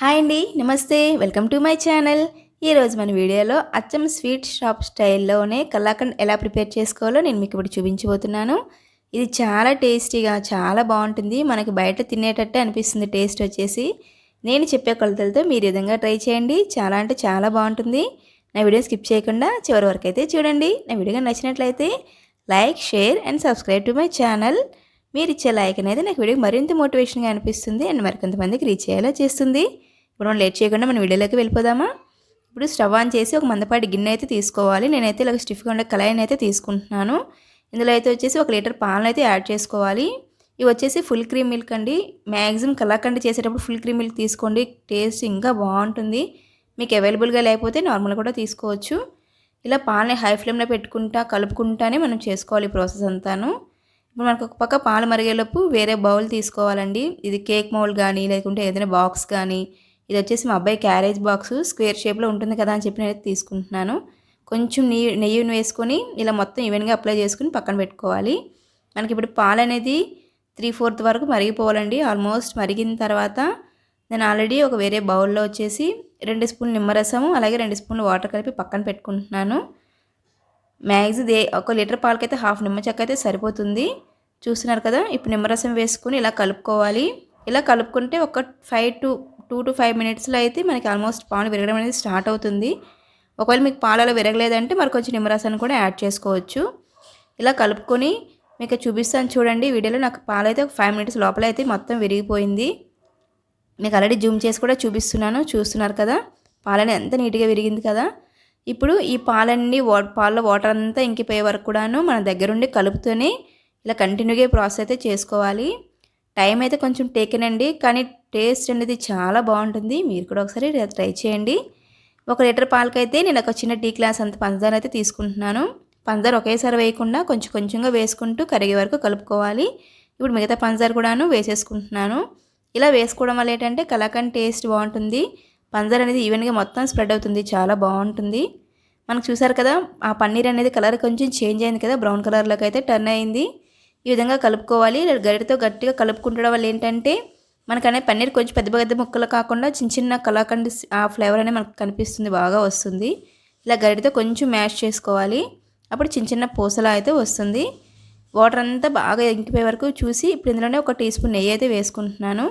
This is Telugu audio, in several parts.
హాయ్ అండి, నమస్తే. Welcome to my channel. ఈరోజు మన వీడియోలో అచ్చం స్వీట్ షాప్ స్టైల్లోనే కలాకండ్ ఎలా ప్రిపేర్ చేసుకోవాలో నేను మీకు ఇప్పుడు చూపించబోతున్నాను. ఇది చాలా టేస్టీగా చాలా బాగుంటుంది. మనకి బయట తినేటట్టే అనిపిస్తుంది టేస్ట్ వచ్చేసి. నేను చెప్పే కొలతలతో మీరు ఈ విధంగా ట్రై చేయండి. చాలా అంటే చాలా బాగుంటుంది. నా వీడియో స్కిప్ చేయకుండా చివరి వరకు అయితే చూడండి. నా వీడియో నచ్చినట్లయితే like, share and subscribe to my channel. మీరు ఇచ్చే లైక్ అనేది నాకు వీడియోకి మరింత మోటివేషన్గా అనిపిస్తుంది అండ్ మరికొంతమందికి రీచ్ అయ్యేలా చేస్తుంది. ఇప్పుడు మనం లేట్ చేయకుండా మన వీడియోలోకి వెళ్ళిపోదామా. ఇప్పుడు స్టవ్ ఆన్ చేసి ఒక మందపాటి గిన్నె అయితే తీసుకోవాలి. నేనైతే ఇలా స్టిఫ్గా ఉండే కళాయిని అయితే తీసుకుంటున్నాను. ఇందులో అయితే వచ్చేసి 1 లీటర్ పాలను అయితే యాడ్ చేసుకోవాలి. ఇవి వచ్చేసి ఫుల్ క్రీమ్ మిల్క్ అండి. మ్యాక్సిమం కలాకండ్ చేసేటప్పుడు ఫుల్ క్రీమ్ మిల్క్ తీసుకోండి, టేస్ట్ ఇంకా బాగుంటుంది. మీకు అవైలబుల్గా లేకపోతే నార్మల్ కూడా తీసుకోవచ్చు. ఇలా పాలని హై ఫ్లేమ్లో పెట్టుకుంటా కలుపుకుంటానే మనం చేసుకోవాలి ఈ ప్రాసెస్ అంతాను. ఇప్పుడు మనకు ఒక పక్క పాలు మరిగేలోపు వేరే బౌల్ తీసుకోవాలండి. ఇది కేక్ మౌల్డ్ కానీ లేకుంటే ఏదైనా బాక్స్ కానీ, ఇది వచ్చేసి మా అబ్బాయి క్యారేజ్ బాక్స్ స్క్వేర్ షేప్లో ఉంటుంది కదా అని చెప్పి నేనైతే తీసుకుంటున్నాను. కొంచెం నెయ్యిని వేసుకొని ఇలా మొత్తం ఈవెన్గా అప్లై చేసుకుని పక్కన పెట్టుకోవాలి. మనకి ఇప్పుడు పాలు అనేది 3/4 వరకు మరిగిపోవాలండి. ఆల్మోస్ట్ మరిగిన తర్వాత నేను ఆల్రెడీ ఒక వేరే బౌల్లో వచ్చేసి 2 స్పూన్లు నిమ్మరసము అలాగే 2 స్పూన్లు వాటర్ కలిపి పక్కన పెట్టుకుంటున్నాను. మ్యాక్సిమం 1 లీటర్ పాలకైతే హాఫ్ నిమ్మ చెక్క అయితే సరిపోతుంది. చూస్తున్నారు కదా. ఇప్పుడు నిమ్మరసం వేసుకుని ఇలా కలుపుకోవాలి. ఇలా కలుపుకుంటే ఒక 2 to 5 మినిట్స్లో అయితే మనకి ఆల్మోస్ట్ పాలు విరగడం అనేది స్టార్ట్ అవుతుంది. ఒకవేళ మీకు పాలలో విరగలేదంటే మరి కొంచెం నిమ్మరసాన్ని కూడా యాడ్ చేసుకోవచ్చు. ఇలా కలుపుకొని మీకు చూపిస్తాను చూడండి వీడియోలో. నాకు పాలైతే ఒక 5 మినిట్స్ లోపల అయితే మొత్తం విరిగిపోయింది. మీకు ఆల్రెడీ జూమ్ చేసి కూడా చూపిస్తున్నాను. చూస్తున్నారు కదా పాలని ఎంత నీట్గా విరిగింది కదా. ఇప్పుడు ఈ పాలన్నీ పాలలో వాటర్ అంతా ఇంకిపోయే వరకు కూడాను మన దగ్గరుండి కలుపుతూనే ఇలా కంటిన్యూగా ప్రాసెస్ అయితే చేసుకోవాలి. టైం అయితే కొంచెం టేకెన్ అండి, కానీ టేస్ట్ అనేది చాలా బాగుంటుంది. మీరు కూడా ఒకసారి ట్రై చేయండి. 1 లీటర్ పాలకైతే నేను ఒక చిన్న టీ గ్లాస్ అంత పంచదార అయితే తీసుకుంటున్నాను. పంచదార ఒకేసారి వేయకుండా కొంచెం కొంచెంగా వేసుకుంటూ కరిగే వరకు కలుపుకోవాలి. ఇప్పుడు మిగతా పంచదార కూడాను వేసేసుకుంటున్నాను. ఇలా వేసుకోవడం వల్ల ఏంటంటే కలాకండ్ టేస్ట్ బాగుంటుంది. పంచదార అనేది ఈవెన్గా మొత్తం స్ప్రెడ్ అవుతుంది, చాలా బాగుంటుంది. మనకు చూసారు కదా ఆ పన్నీర్ అనేది కలర్ కొంచెం చేంజ్ అయింది కదా, బ్రౌన్ కలర్లోకి అయితే టర్న్ అయింది. ఈ విధంగా కలుపుకోవాలి. గరిటతో గట్టిగా కలుపుకుంటడం వల్ల ఏంటంటే మనకనే పన్నీర్ కొంచెం పెద్ద పెద్ద ముక్కలు కాకుండా చిన్న చిన్న కలాకండ్ ఆ ఫ్లేవర్ అనేది మనకు కనిపిస్తుంది, బాగా వస్తుంది. ఇలా గరిటతో కొంచెం మ్యాష్ చేసుకోవాలి. అప్పుడు చిన్న చిన్న పూసలా అయితే వస్తుంది. వాటర్ అంతా బాగా ఇంకిపోయే వరకు చూసి ఇప్పుడు ఇందులోనే 1 టీ స్పూన్ నెయ్యి అయితే వేసుకుంటున్నాను.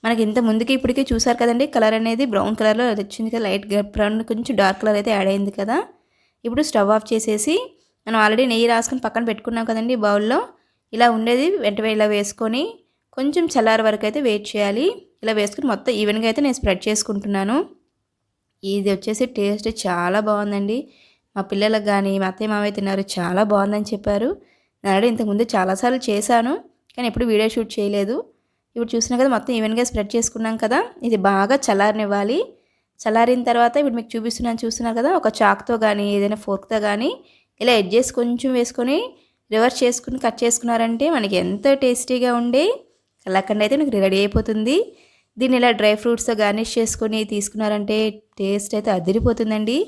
మనకి ఇంత ముందుకి ఇప్పటికీ చూసారు కదండి కలర్ అనేది బ్రౌన్ కలర్లో వచ్చింది కదా, లైట్ బ్రౌన్ కొంచెం డార్క్ కలర్ అయితే యాడ్ అయింది కదా. ఇప్పుడు స్టవ్ ఆఫ్ చేసేసి మనం ఆల్రెడీ నెయ్యి రాసుకొని పక్కన పెట్టుకున్నాం కదండి బౌల్లో. ఇలా ఉండేది వెంటనే ఇలా వేసుకొని కొంచెం చల్లారి వరకు అయితే వెయిట్ చేయాలి. ఇలా వేసుకుని మొత్తం ఈవెన్గా అయితే నేను స్ప్రెడ్ చేసుకుంటున్నాను. ఇది వచ్చేసి టేస్ట్ చాలా బాగుందండి. మా పిల్లలకు కానీ మా అత్తయ్య మామయ్య తిన్నారు, చాలా బాగుందని చెప్పారు. నేను ఆల్రెడీ ఇంతకుముందు చాలాసార్లు చేశాను కానీ ఎప్పుడు వీడియో షూట్ చేయలేదు. ఇప్పుడు చూసినా కదా మొత్తం ఈవెన్గా స్ప్రెడ్ చేసుకున్నాం కదా. ఇది బాగా చల్లారనివ్వాలి. చల్లారిన తర్వాత ఇప్పుడు మీకు చూస్తున్నారు కదా, ఒక చాక్తో కానీ ఏదైనా ఫోర్క్తో కానీ ఇలా ఎడ్జెస్ కొంచెం వేసుకొని రివర్స్ చేసుకుని కట్ చేసుకున్నారంటే మనకి ఎంతో టేస్టీగా ఉండే కలాకండ్ అయితే మీకు రెడీ అయిపోతుంది. దీన్ని ఇలా డ్రై ఫ్రూట్స్తో గార్నిష్ చేసుకొని తీసుకున్నారంటే టేస్ట్ అయితే అదిరిపోతుందండి.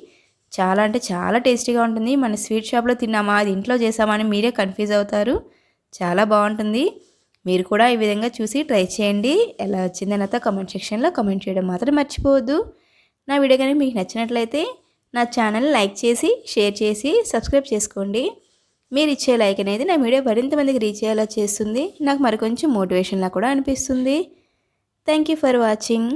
చాలా అంటే చాలా టేస్టీగా ఉంటుంది. మన స్వీట్ షాప్లో తిన్నామా అది ఇంట్లో చేసామా అని మీరే కన్ఫ్యూజ్ అవుతారు. చాలా బాగుంటుంది. మీరు కూడా ఈ విధంగా చూసి ట్రై చేయండి. ఎలా వచ్చిందని అయితే కామెంట్ సెక్షన్లో కామెంట్ చేయడం మాత్రం మర్చిపోవద్దు. నా వీడియో కానీ మీకు నచ్చినట్లయితే నా ఛానల్ లైక్ చేసి షేర్ చేసి సబ్స్క్రైబ్ చేసుకోండి. మీరు ఇచ్చే లైక్ అనేది నా వీడియో మరింత మందికి రీచ్ అయ్యేలా చేస్తుంది. నాకు మరికొంచెం మోటివేషన్లా కూడా అనిపిస్తుంది. Thank you for watching.